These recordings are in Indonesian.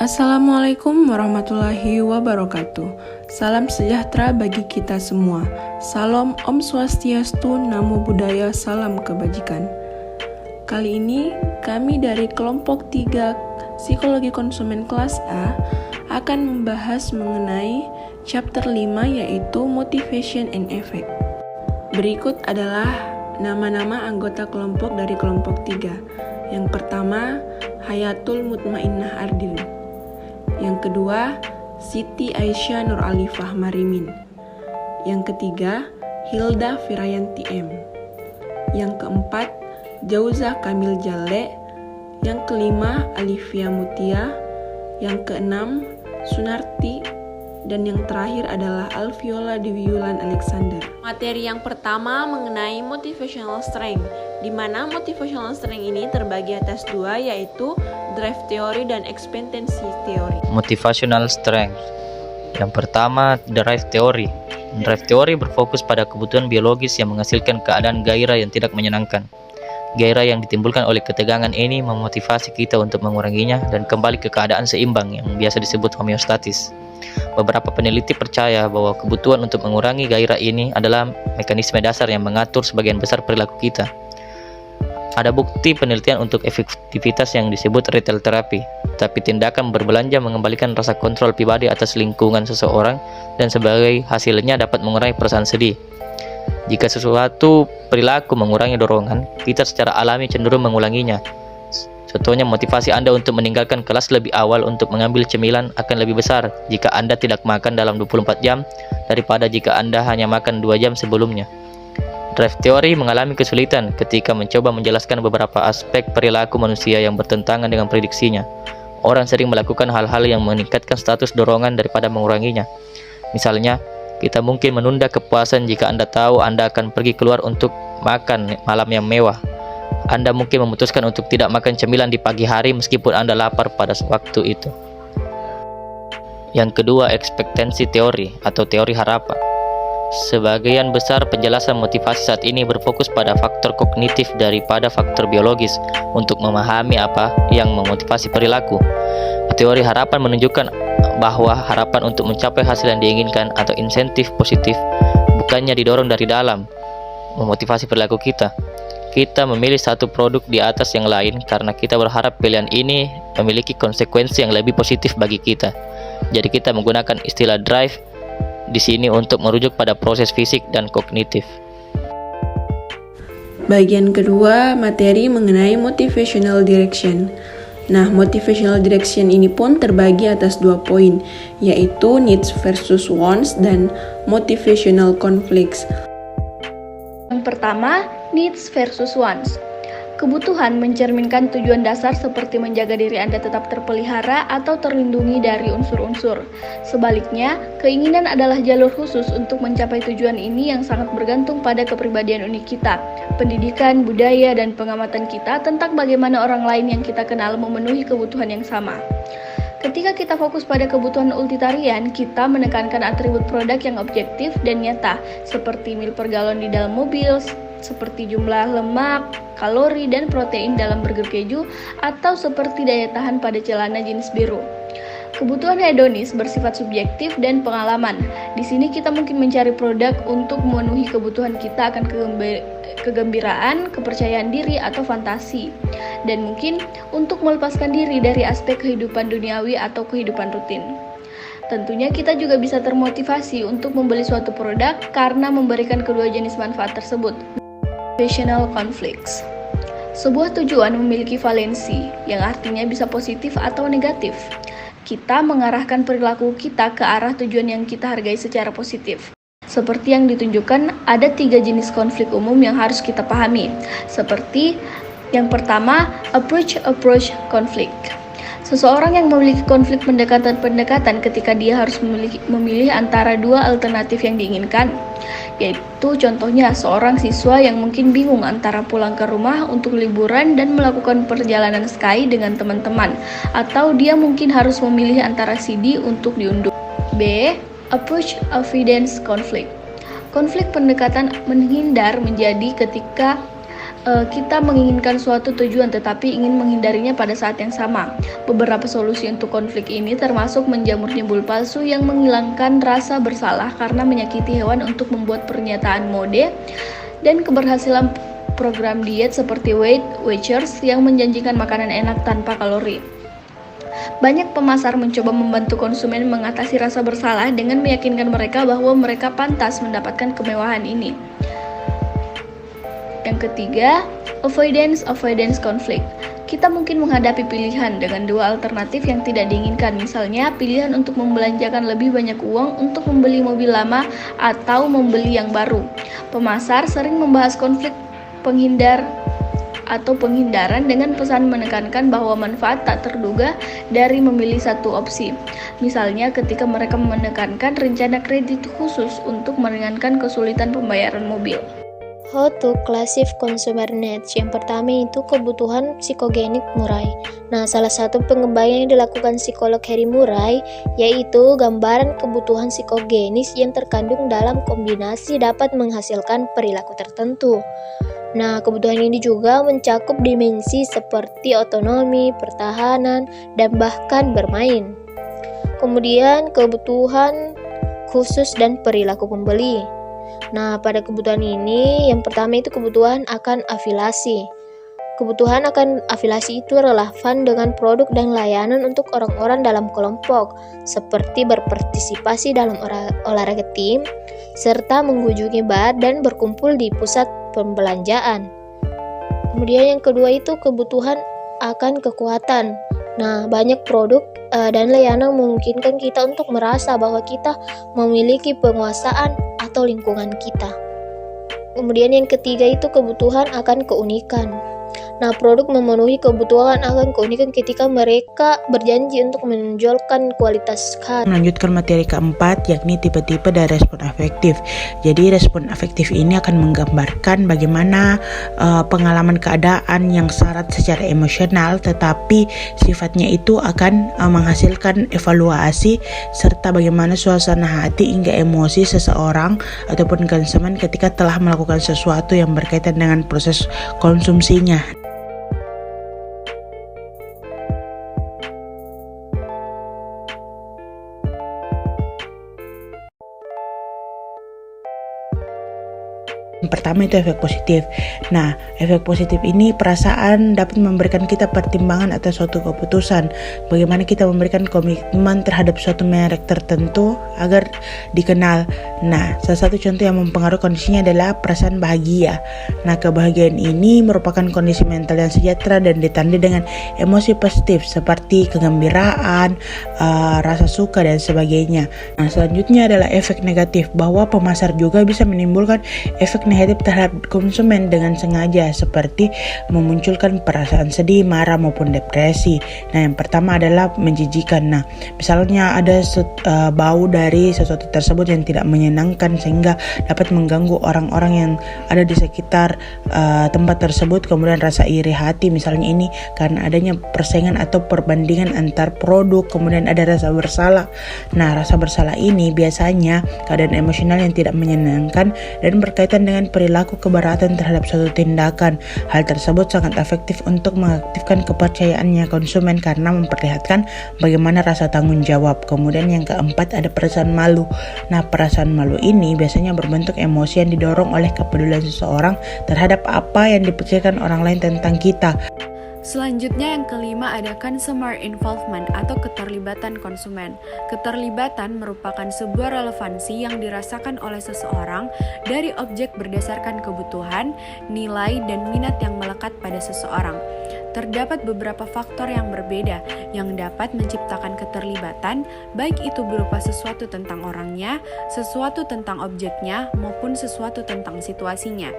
Assalamualaikum warahmatullahi wabarakatuh. Salam sejahtera bagi kita semua. Salam Om Swastiastu, Namo Buddhaya, salam kebajikan. Kali ini kami dari kelompok 3 Psikologi Konsumen kelas A akan membahas mengenai chapter 5 yaitu Motivation and Effect. Berikut adalah nama-nama anggota kelompok dari kelompok 3. Yang pertama, Hayatul Mutmainnah Ardil. Yang kedua, Siti Aisyah Nur Alifah Marimin. Yang ketiga, Hilda Firayanti M. Yang keempat, Jauzah Kamil Jale. Yang kelima, Alifia Mutia. Yang keenam, Sunarti. Dan yang terakhir adalah Alviola Dewiulan Alexander. Materi yang pertama mengenai motivational strength, di mana motivational strength ini terbagi atas dua, yaitu drive theory dan expectancy theory. Motivational strength. Yang pertama, drive theory. Drive theory berfokus pada kebutuhan biologis yang menghasilkan keadaan gairah yang tidak menyenangkan. Gairah yang ditimbulkan oleh ketegangan ini memotivasi kita untuk menguranginya dan kembali ke keadaan seimbang yang biasa disebut homeostatis. Beberapa peneliti percaya bahwa kebutuhan untuk mengurangi gairah ini adalah mekanisme dasar yang mengatur sebagian besar perilaku kita. Ada bukti penelitian untuk efektivitas yang disebut retail therapy, tapi tindakan berbelanja mengembalikan rasa kontrol pribadi atas lingkungan seseorang dan sebagai hasilnya dapat mengurangi perasaan sedih. Jika sesuatu perilaku mengurangi dorongan, kita secara alami cenderung mengulanginya. Contohnya, motivasi Anda untuk meninggalkan kelas lebih awal untuk mengambil cemilan akan lebih besar jika Anda tidak makan dalam 24 jam daripada jika Anda hanya makan 2 jam sebelumnya. Drive theory mengalami kesulitan ketika mencoba menjelaskan beberapa aspek perilaku manusia yang bertentangan dengan prediksinya. Orang sering melakukan hal-hal yang meningkatkan status dorongan daripada menguranginya. Misalnya, kita mungkin menunda kepuasan jika Anda tahu Anda akan pergi keluar untuk makan malam yang mewah. Anda mungkin memutuskan untuk tidak makan cemilan di pagi hari meskipun Anda lapar pada waktu itu. Yang kedua, expectancy theory atau teori harapan. Sebagian besar penjelasan motivasi saat ini berfokus pada faktor kognitif daripada faktor biologis untuk memahami apa yang memotivasi perilaku. Teori harapan menunjukkan bahwa harapan untuk mencapai hasil yang diinginkan atau insentif positif bukannya didorong dari dalam memotivasi perilaku kita. Kita memilih satu produk di atas yang lain karena kita berharap pilihan ini memiliki konsekuensi yang lebih positif bagi kita. Jadi kita menggunakan istilah drive di sini untuk merujuk pada proses fisik dan kognitif. Bagian kedua, materi mengenai motivational direction. Nah, motivational direction ini pun terbagi atas 2 poin, yaitu needs versus wants dan motivational conflicts. Yang pertama, needs versus wants. Kebutuhan mencerminkan tujuan dasar seperti menjaga diri Anda tetap terpelihara atau terlindungi dari unsur-unsur. Sebaliknya, keinginan adalah jalur khusus untuk mencapai tujuan ini yang sangat bergantung pada kepribadian unik kita, pendidikan, budaya, dan pengamatan kita tentang bagaimana orang lain yang kita kenal memenuhi kebutuhan yang sama. Ketika kita fokus pada kebutuhan utilitarian, kita menekankan atribut produk yang objektif dan nyata, seperti mil per galon di dalam mobil, seperti jumlah lemak, kalori, dan protein dalam burger keju, atau seperti daya tahan pada celana jeans biru. Kebutuhan hedonis bersifat subjektif dan pengalaman. Di sini kita mungkin mencari produk untuk memenuhi kebutuhan kita akan kegembiraan, kepercayaan diri, atau fantasi. Dan mungkin untuk melepaskan diri dari aspek kehidupan duniawi atau kehidupan rutin. Tentunya kita juga bisa termotivasi untuk membeli suatu produk karena memberikan kedua jenis manfaat tersebut. Motivational conflicts. Sebuah tujuan memiliki valensi, yang artinya bisa positif atau negatif. Kita mengarahkan perilaku kita ke arah tujuan yang kita hargai secara positif. Seperti yang ditunjukkan, ada 3 jenis konflik umum yang harus kita pahami. Seperti yang pertama, approach conflict. Seseorang yang memiliki konflik pendekatan ketika dia harus memilih antara 2 alternatif yang diinginkan, yaitu contohnya seorang siswa yang mungkin bingung antara pulang ke rumah untuk liburan dan melakukan perjalanan ski dengan teman-teman, atau dia mungkin harus memilih antara CD untuk diunduh. B. Approach avoidance conflict. Konflik pendekatan menghindar menjadi ketika kita menginginkan suatu tujuan tetapi ingin menghindarinya pada saat yang sama. Beberapa solusi untuk konflik ini termasuk menjamur jembul palsu yang menghilangkan rasa bersalah karena menyakiti hewan untuk membuat pernyataan mode, dan keberhasilan program diet seperti Weight Watchers yang menjanjikan makanan enak tanpa kalori. Banyak pemasar mencoba membantu konsumen mengatasi rasa bersalah dengan meyakinkan mereka bahwa mereka pantas mendapatkan kemewahan ini. Yang ketiga, avoidance conflict. Kita mungkin menghadapi pilihan dengan dua alternatif yang tidak diinginkan, misalnya pilihan untuk membelanjakan lebih banyak uang untuk membeli mobil lama atau membeli yang baru. Pemasar sering membahas konflik penghindaran dengan pesan menekankan bahwa manfaat tak terduga dari memilih satu opsi. Misalnya ketika mereka menekankan rencana kredit khusus untuk meringankan kesulitan pembayaran mobil. How to classify consumer needs. Yang pertama itu kebutuhan psikogenik Murray. Nah, salah satu pengembangan yang dilakukan psikolog Harry Murray yaitu gambaran kebutuhan psikogenis yang terkandung dalam kombinasi dapat menghasilkan perilaku tertentu. Nah, kebutuhan ini juga mencakup dimensi seperti otonomi, pertahanan, dan bahkan bermain. Kemudian kebutuhan khusus dan perilaku pembeli. Nah, pada kebutuhan ini, yang pertama itu kebutuhan akan afiliasi. Kebutuhan akan afiliasi itu relevan dengan produk dan layanan untuk orang-orang dalam kelompok, seperti berpartisipasi dalam olahraga tim, serta mengunjungi bar dan berkumpul di pusat pembelanjaan. Kemudian yang kedua itu kebutuhan akan kekuatan. Nah, banyak produk dan layanan memungkinkan kita untuk merasa bahwa kita memiliki penguasaan atau lingkungan kita. Kemudian yang ketiga itu kebutuhan akan keunikan. Nah, produk memenuhi kebutuhan akan keunikan ketika mereka berjanji untuk menonjolkan kualitas khas. Melanjutkan materi keempat, yakni tipe-tipe dari respon afektif. Jadi respon afektif ini akan menggambarkan bagaimana pengalaman keadaan yang syarat secara emosional, tetapi sifatnya itu akan menghasilkan evaluasi serta bagaimana suasana hati hingga emosi seseorang ataupun konsumen ketika telah melakukan sesuatu yang berkaitan dengan proses konsumsinya. Yang pertama itu efek positif. Nah, efek positif ini perasaan dapat memberikan kita pertimbangan atas suatu keputusan. Bagaimana kita memberikan komitmen terhadap suatu merek tertentu agar dikenal. Nah, salah satu contoh yang mempengaruhi kondisinya adalah perasaan bahagia. Nah, kebahagiaan ini merupakan kondisi mental yang sejahtera dan ditandai dengan emosi positif seperti kegembiraan, rasa suka dan sebagainya. Nah, selanjutnya adalah efek negatif, bahwa pemasar juga bisa menimbulkan efek negatif terhadap konsumen dengan sengaja, seperti memunculkan perasaan sedih, marah maupun depresi. Nah, yang pertama adalah menjijikan. Nah, misalnya ada bau dari sesuatu tersebut yang tidak menyenangkan sehingga dapat mengganggu orang-orang yang ada di sekitar tempat tersebut. Kemudian rasa iri hati, misalnya ini karena adanya persaingan atau perbandingan antar produk. Kemudian ada rasa bersalah. Nah, rasa bersalah ini biasanya keadaan emosional yang tidak menyenangkan dan berkaitan dengan perilaku keberatan terhadap suatu tindakan. Hal tersebut sangat efektif untuk mengaktifkan kepercayaannya konsumen karena memperlihatkan bagaimana rasa tanggung jawab. Kemudian yang keempat ada perasaan malu. Nah, perasaan malu ini biasanya berbentuk emosi yang didorong oleh kepedulian seseorang terhadap apa yang dipikirkan orang lain tentang kita. Selanjutnya yang kelima ada consumer involvement atau keterlibatan konsumen. Keterlibatan merupakan sebuah relevansi yang dirasakan oleh seseorang dari objek berdasarkan kebutuhan, nilai, dan minat yang melekat pada seseorang. Terdapat beberapa faktor yang berbeda yang dapat menciptakan keterlibatan, baik itu berupa sesuatu tentang orangnya, sesuatu tentang objeknya, maupun sesuatu tentang situasinya.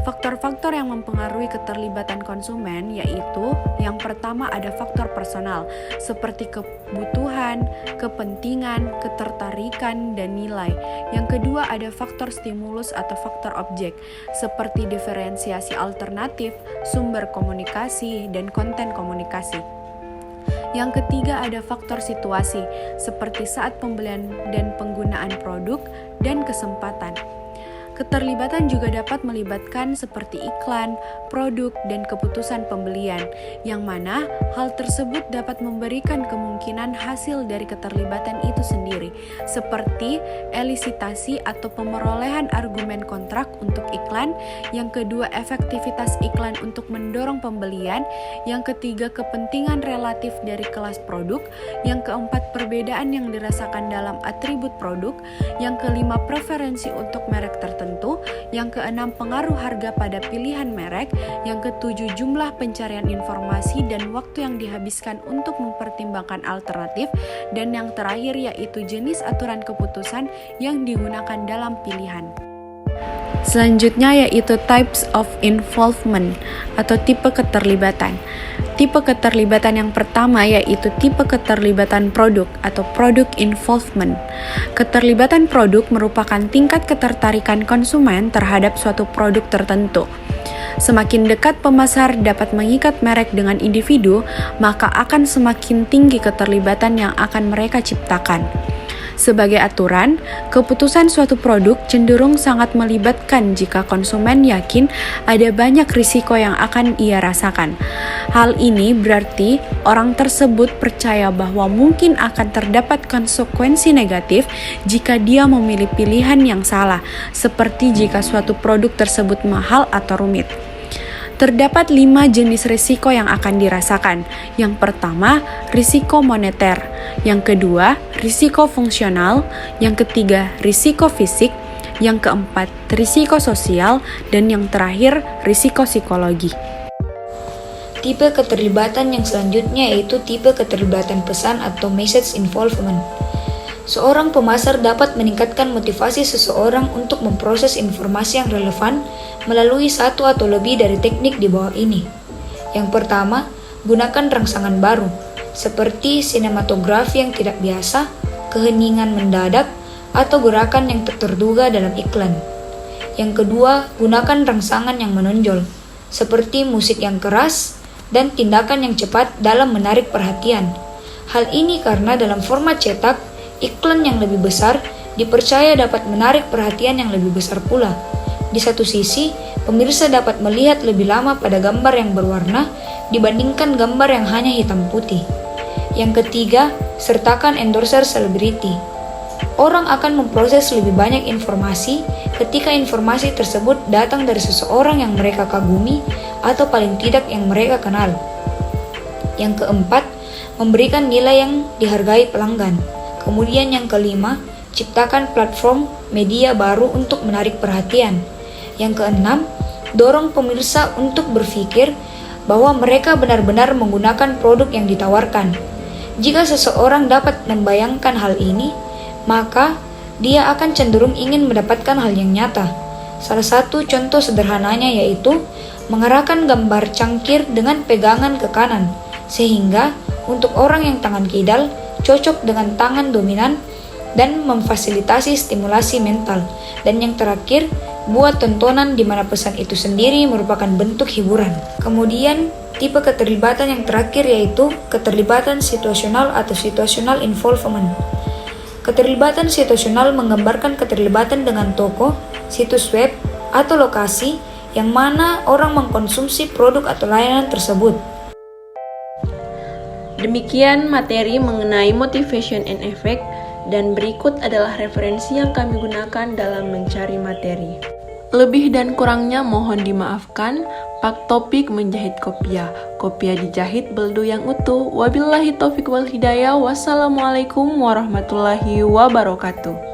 Faktor-faktor yang mempengaruhi keterlibatan konsumen yaitu yang pertama ada faktor personal seperti kebutuhan, kepentingan, ketertarikan, dan nilai. Yang kedua ada faktor stimulus atau faktor objek seperti diferensiasi alternatif, sumber komunikasi, dan konten komunikasi. Yang ketiga ada faktor situasi seperti saat pembelian dan penggunaan produk dan kesempatan. Keterlibatan juga dapat melibatkan seperti iklan, produk, dan keputusan pembelian, yang mana hal tersebut dapat memberikan kemungkinan hasil dari keterlibatan itu sendiri, seperti elisitasi atau pemerolehan argumen kontrak untuk iklan, yang kedua efektivitas iklan untuk mendorong pembelian, yang ketiga kepentingan relatif dari kelas produk, yang keempat perbedaan yang dirasakan dalam atribut produk, yang kelima preferensi untuk merek tertentu, yang keenam pengaruh harga pada pilihan merek, yang ketujuh jumlah pencarian informasi dan waktu yang dihabiskan untuk mempertimbangkan alternatif, dan yang terakhir yaitu jenis aturan keputusan yang digunakan dalam pilihan. Selanjutnya yaitu types of involvement atau tipe keterlibatan. Tipe keterlibatan yang pertama yaitu tipe keterlibatan produk atau product involvement. Keterlibatan produk merupakan tingkat ketertarikan konsumen terhadap suatu produk tertentu. Semakin dekat pemasar dapat mengikat merek dengan individu, maka akan semakin tinggi keterlibatan yang akan mereka ciptakan. Sebagai aturan, keputusan suatu produk cenderung sangat melibatkan jika konsumen yakin ada banyak risiko yang akan ia rasakan. Hal ini berarti orang tersebut percaya bahwa mungkin akan terdapat konsekuensi negatif jika dia memilih pilihan yang salah, seperti jika suatu produk tersebut mahal atau rumit. Terdapat 5 jenis risiko yang akan dirasakan. Yang pertama, risiko moneter. Yang kedua, risiko fungsional. Yang ketiga, risiko fisik. Yang keempat, risiko sosial. Dan yang terakhir, risiko psikologi. Tipe keterlibatan yang selanjutnya yaitu tipe keterlibatan pesan atau message involvement. Seorang pemasar dapat meningkatkan motivasi seseorang untuk memproses informasi yang relevan melalui satu atau lebih dari teknik di bawah ini. Yang pertama, gunakan rangsangan baru, seperti sinematografi yang tidak biasa, keheningan mendadak, atau gerakan yang tak terduga dalam iklan. Yang kedua, gunakan rangsangan yang menonjol, seperti musik yang keras dan tindakan yang cepat dalam menarik perhatian. Hal ini karena dalam format cetak, iklan yang lebih besar dipercaya dapat menarik perhatian yang lebih besar pula. Di satu sisi, pemirsa dapat melihat lebih lama pada gambar yang berwarna dibandingkan gambar yang hanya hitam putih. Yang ketiga, sertakan endorser selebriti. Orang akan memproses lebih banyak informasi ketika informasi tersebut datang dari seseorang yang mereka kagumi atau paling tidak yang mereka kenal. Yang keempat, memberikan nilai yang dihargai pelanggan. Kemudian yang kelima, ciptakan platform media baru untuk menarik perhatian. Yang keenam, dorong pemirsa untuk berpikir bahwa mereka benar-benar menggunakan produk yang ditawarkan. Jika seseorang dapat membayangkan hal ini, maka dia akan cenderung ingin mendapatkan hal yang nyata. Salah satu contoh sederhananya yaitu mengarahkan gambar cangkir dengan pegangan ke kanan, sehingga untuk orang yang tangan kidal cocok dengan tangan dominan dan memfasilitasi stimulasi mental. Dan yang terakhir, buat tontonan di mana pesan itu sendiri merupakan bentuk hiburan. Kemudian, tipe keterlibatan yang terakhir yaitu keterlibatan situasional atau situational involvement. Keterlibatan situasional menggambarkan keterlibatan dengan toko, situs web, atau lokasi yang mana orang mengkonsumsi produk atau layanan tersebut. Demikian materi mengenai motivation and effect, dan berikut adalah referensi yang kami gunakan dalam mencari materi. Lebih dan kurangnya mohon dimaafkan. Pak Topik menjahit kopiah. Kopiah dijahit beldu yang utuh. Wabillahi taufiq wal hidayah. Wassalamualaikum warahmatullahi wabarakatuh.